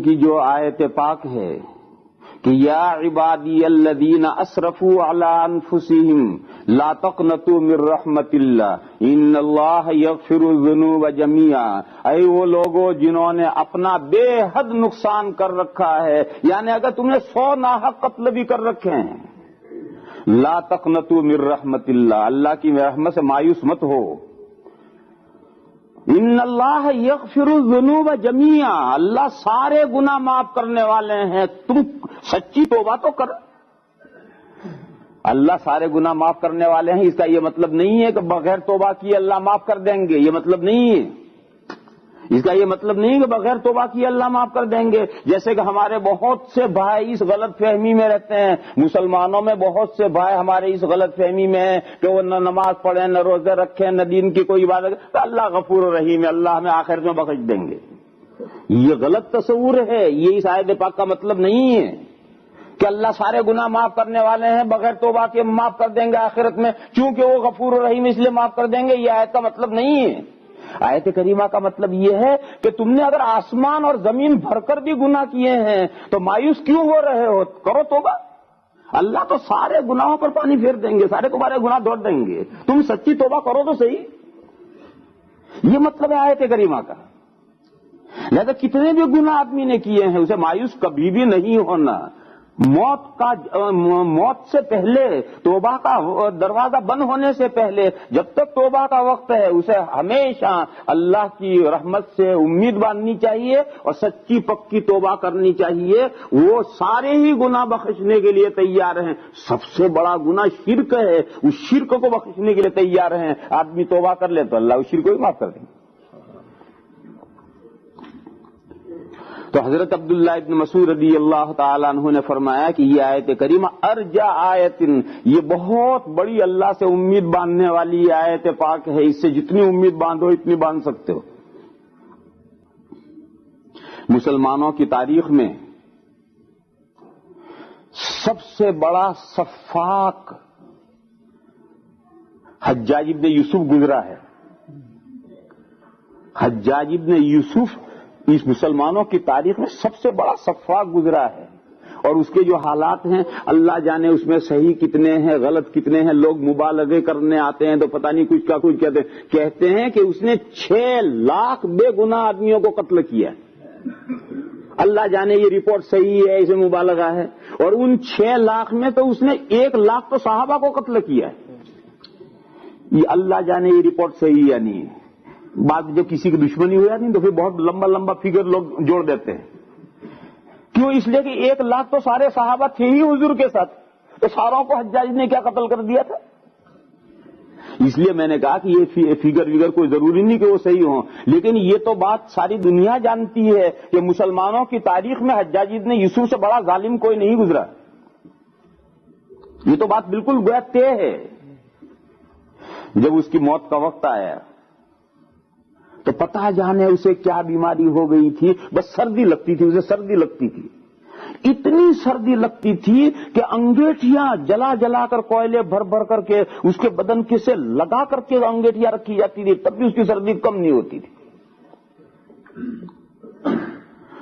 کی جو آیت پاک ہے کہ یا عبادی الذین اسرفوا علی انفسہم لا تقنطوا من رحمت اللہ ان اللہ یغفر الذنوب جميعا، اے وہ لوگوں جنہوں نے اپنا بے حد نقصان کر رکھا ہے، یعنی اگر تم نے 100 ناحق قتل بھی کر رکھے ہیں، لا تقنطوا من رحمت اللہ، اللہ کی رحمت سے مایوس مت ہو، ان اللہ یغفر الذنوب جميعا، اللہ سارے گناہ معاف کرنے والے ہیں، تم سچی توبہ تو کر۔ اللہ سارے گناہ معاف کرنے والے ہیں، اس کا یہ مطلب نہیں ہے کہ بغیر توبہ کیے اللہ معاف کر دیں گے، یہ مطلب نہیں ہے، اس کا یہ مطلب نہیں کہ بغیر توبہ کیے اللہ معاف کر دیں گے۔ جیسے کہ ہمارے بہت سے بھائی اس غلط فہمی میں رہتے ہیں، مسلمانوں میں بہت سے بھائی ہمارے اس غلط فہمی میں ہیں کہ وہ نہ نماز پڑھیں، نہ روزے رکھیں، نہ دین کی کوئی عبادت، تو اللہ غفور رحیم ہے، اللہ ہمیں آخرت میں بخش دیں گے۔ یہ غلط تصور ہے، یہ اس آیت پاک کا مطلب نہیں ہے کہ اللہ سارے گناہ معاف کرنے والے ہیں، بغیر توبہ کے معاف کر دیں گے آخرت میں، چونکہ وہ غفور رحیم اس لیے معاف کر دیں گے، یہ آیت کا مطلب نہیں ہے۔ آیت کریمہ کا مطلب یہ ہے کہ تم نے اگر آسمان اور زمین بھر کر بھی گناہ کیے ہیں تو مایوس کیوں ہو رہے ہو، کرو توبہ، اللہ تو سارے گناہوں پر پانی پھیر دیں گے، سارے تمہارے گناہ دھو دیں گے، تم سچی توبہ کرو تو صحیح، یہ مطلب ہے آیت کریمہ کا۔ لہذا کتنے بھی گناہ آدمی نے کیے ہیں اسے مایوس کبھی بھی نہیں ہونا، موت سے پہلے، توبہ کا دروازہ بند ہونے سے پہلے، جب تک توبہ کا وقت ہے اسے ہمیشہ اللہ کی رحمت سے امید باندھنی چاہیے اور سچی پکی توبہ کرنی چاہیے، وہ سارے ہی گناہ بخشنے کے لیے تیار ہیں۔ سب سے بڑا گناہ شرک ہے، اس شرک کو بخشنے کے لیے تیار ہیں، آدمی توبہ کر لے تو اللہ اس شرک کو بھی معاف کر دیں گے۔ تو حضرت عبداللہ ابن مسعود رضی اللہ تعالیٰ عنہ نے فرمایا کہ یہ آیت کریمہ ارجا آیت، یہ بہت بڑی اللہ سے امید باندھنے والی آیت پاک ہے، اس سے جتنی امید باندھو اتنی باندھ سکتے ہو۔ مسلمانوں کی تاریخ میں سب سے بڑا سفاک حجاج ابن یوسف گزرا ہے۔ حجاج ابن یوسف اس مسلمانوں کی تاریخ میں سب سے بڑا سفاک گزرا ہے، اور اس کے جو حالات ہیں اللہ جانے اس میں صحیح کتنے ہیں غلط کتنے ہیں، لوگ مبالغے کرنے آتے ہیں تو پتہ نہیں کچھ کا کچھ کہتے ہیں کہ اس نے 6 لاکھ بے گناہ آدمیوں کو قتل کیا، اللہ جانے یہ رپورٹ صحیح ہے، اسے مبالغہ ہے، اور ان 6 لاکھ میں تو اس نے 1 لاکھ تو صحابہ کو قتل کیا ہے، یہ اللہ جانے یہ رپورٹ صحیح یا نہیں ہے۔ بات جب کسی کی دشمنی ہو جاتی تو پھر بہت لمبا لمبا فگر لوگ جوڑ دیتے ہیں، کیوں؟ اس لیے کہ 1 لاکھ تو سارے صحابہ تھے ہی حضور کے ساتھ، تو ساروں کو حجاج نے کیا قتل کر دیا تھا؟ اس لیے میں نے کہا کہ یہ فگر کوئی ضروری نہیں کہ وہ صحیح ہوں، لیکن یہ تو بات ساری دنیا جانتی ہے کہ مسلمانوں کی تاریخ میں حجاج ابن یوسف سے بڑا ظالم کوئی نہیں گزرا، یہ تو بات بالکل گویا طے ہے۔ جب اس کی موت کا وقت آیا تو پتہ جانے اسے کیا بیماری ہو گئی تھی، بس سردی لگتی تھی، اسے سردی لگتی تھی، اتنی سردی لگتی تھی کہ انگیٹھیاں جلا جلا کر کوئلے بھر بھر کر کے اس کے بدن کے سے لگا کر کے انگیٹھیاں رکھی جاتی تھی، تب بھی اس کی سردی کم نہیں ہوتی تھی۔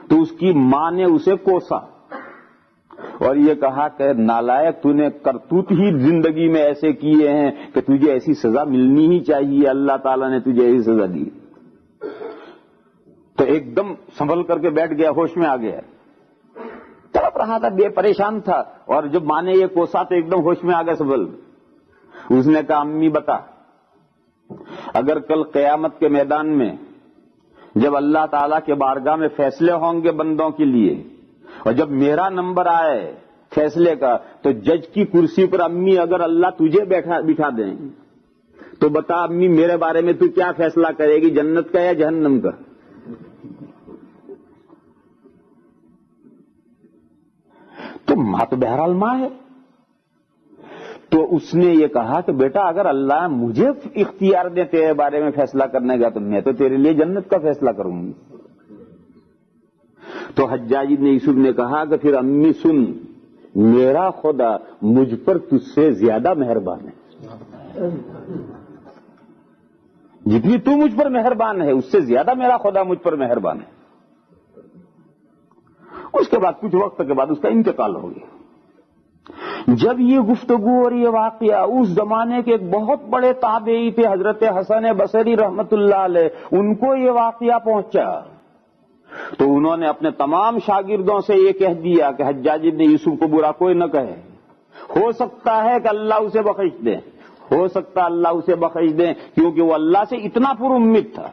تو اس کی ماں نے اسے کوسا اور یہ کہا کہ نالائق، تو نے کرتوت ہی زندگی میں ایسے کیے ہیں کہ تجھے ایسی سزا ملنی ہی چاہیے، اللہ تعالیٰ نے تجھے ایسی سزا دی۔ تو ایک دم سنبھل کر کے بیٹھ گیا، ہوش میں آ گیا، تڑپ رہا تھا، بے پریشان تھا، اور جب ماں نے یہ کوسا تو ایک دم ہوش میں آ گیا سنبھل۔ اس نے کہا امی بتا، اگر کل قیامت کے میدان میں جب اللہ تعالیٰ کے بارگاہ میں فیصلے ہوں گے بندوں کے لیے، اور جب میرا نمبر آئے فیصلے کا، تو جج کی کرسی پر امی اگر اللہ تجھے بٹھا دیں تو بتا امی میرے بارے میں تو کیا فیصلہ کرے گی، جنت کا یا جہنم کا؟ تو ماں تو بہرحال ماں ہے، تو اس نے یہ کہا کہ بیٹا اگر اللہ مجھے اختیار دے تیرے بارے میں فیصلہ کرنے کا تو میں تو تیرے لیے جنت کا فیصلہ کروں گی۔ تو حجاج ابن یوسف نے کہا کہ پھر امی سن، میرا خدا مجھ پر تجھ سے زیادہ مہربان ہے، جتنی تو مجھ پر مہربان ہے اس سے زیادہ میرا خدا مجھ پر مہربان ہے۔ اس کے بعد کچھ وقت کے بعد اس کا انتقال ہو گیا۔ جب یہ گفتگو اور یہ واقعہ اس زمانے کے ایک بہت بڑے تابعی تھے حضرت حسن بصری رحمت اللہ علیہ، ان کو یہ واقعہ پہنچا تو انہوں نے اپنے تمام شاگردوں سے یہ کہہ دیا کہ حجاج ابن یوسف کو برا کوئی نہ کہے، ہو سکتا ہے کہ اللہ اسے بخش دے، ہو سکتا اللہ اسے بخش دے، کیونکہ وہ اللہ سے اتنا پر امید تھا۔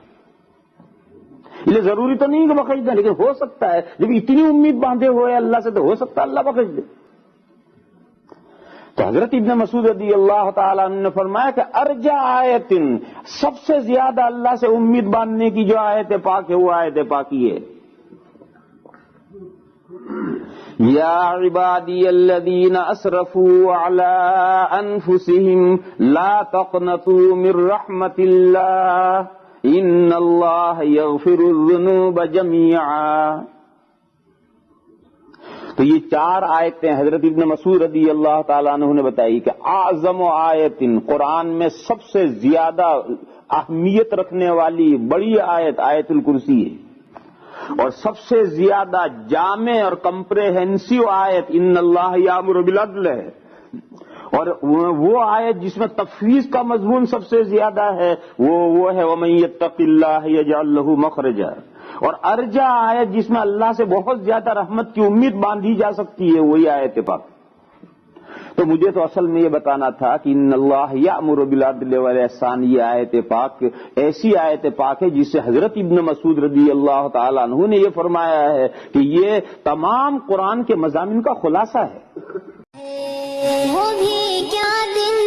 یہ ضروری تو نہیں کہ بخش دے، لیکن ہو سکتا ہے، جب اتنی امید باندھے ہوئے اللہ سے تو ہو سکتا ہے اللہ بخش دے۔ تو حضرت ابن مسعود رضی اللہ تعالیٰ عنہ نے فرمایا کہ ارجع آیت، سب سے زیادہ اللہ سے امید باندھنے کی جو آیت پاک ہے وہ آیت پاکی ہے، یا عبادی الذین اسرفوا علی انفسہم لا تقنطوا من رحمت اللہ ان اللہ یغفر الذنوب جمیعا۔ تو یہ 4 آیتیں حضرت ابن مسعود رضی اللہ تعالیٰ عنہ نے بتائی کہ اعظم آیت، قرآن میں سب سے زیادہ اہمیت رکھنے والی بڑی آیت آیت الکرسی ہے، اور سب سے زیادہ جامع اور کمپریہنسو آیت ان اللہ یامر بالعدل ہے، اور وہ آیت جس میں تفویض کا مضمون سب سے زیادہ ہے وہ ہے وَمَن يَتَّقِ اللَّهَ يَجْعَل لَّهُ مَخْرَجًا، اور ارجا آیت جس میں اللہ سے بہت زیادہ رحمت کی امید باندھی جا سکتی ہے وہی آیت پاک۔ تو مجھے تو اصل میں یہ بتانا تھا کہ ان اللہ یأمر بالعدل والاحسان، یہ آیت پاک ایسی آیت پاک ہے جس سے حضرت ابن مسعود رضی اللہ تعالیٰ عنہ نے یہ فرمایا ہے کہ یہ تمام قرآن کے مضامین کا خلاصہ ہے۔ وہ بھی کیا دن